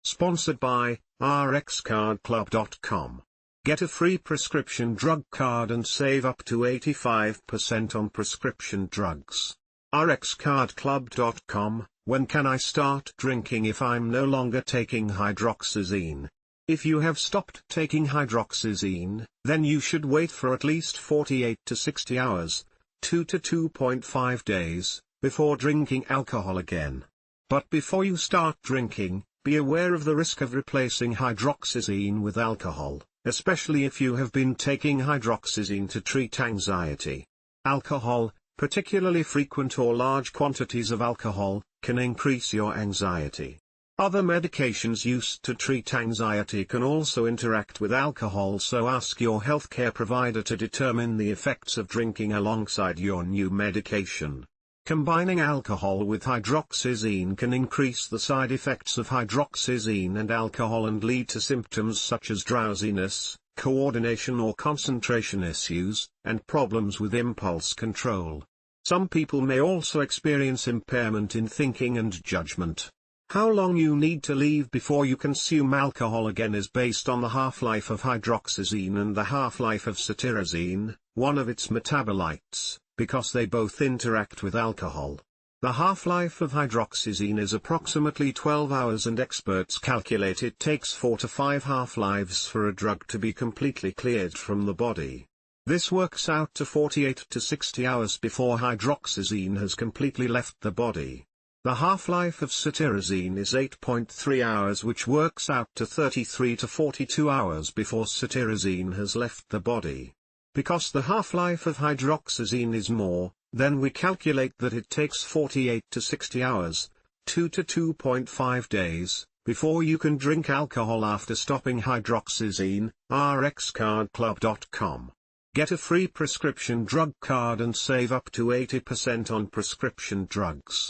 Sponsored by RxCardClub.com. Get a free prescription drug card and save up to 85% on prescription drugs. RxCardClub.com. When can I start drinking if I'm no longer taking hydroxyzine? If you have stopped taking hydroxyzine, then you should wait for at least 48 to 60 hours, 2 to 2.5 days, before drinking alcohol again. But before you start drinking, be aware of the risk of replacing hydroxyzine with alcohol, especially if you have been taking hydroxyzine to treat anxiety. Alcohol, particularly frequent or large quantities of alcohol, can increase your anxiety. Other medications used to treat anxiety can also interact with alcohol, so ask your healthcare provider to determine the effects of drinking alongside your new medication. Combining alcohol with hydroxyzine can increase the side effects of hydroxyzine and alcohol and lead to symptoms such as drowsiness, coordination or concentration issues, and problems with impulse control. Some people may also experience impairment in thinking and judgment. How long you need to leave before you consume alcohol again is based on the half-life of hydroxyzine and the half-life of cetirizine, one of its metabolites, because they both interact with alcohol. The half-life of hydroxyzine is approximately 12 hours, and experts calculate it takes 4 to 5 half-lives for a drug to be completely cleared from the body. This works out to 48 to 60 hours before hydroxyzine has completely left the body. The half-life of cetirizine is 8.3 hours, which works out to 33 to 42 hours before cetirizine has left the body. Because the half-life of hydroxyzine is more, then we calculate that it takes 48 to 60 hours, 2 to 2.5 days, before you can drink alcohol after stopping hydroxyzine. RxCardClub.com. Get a free prescription drug card and save up to 80% on prescription drugs.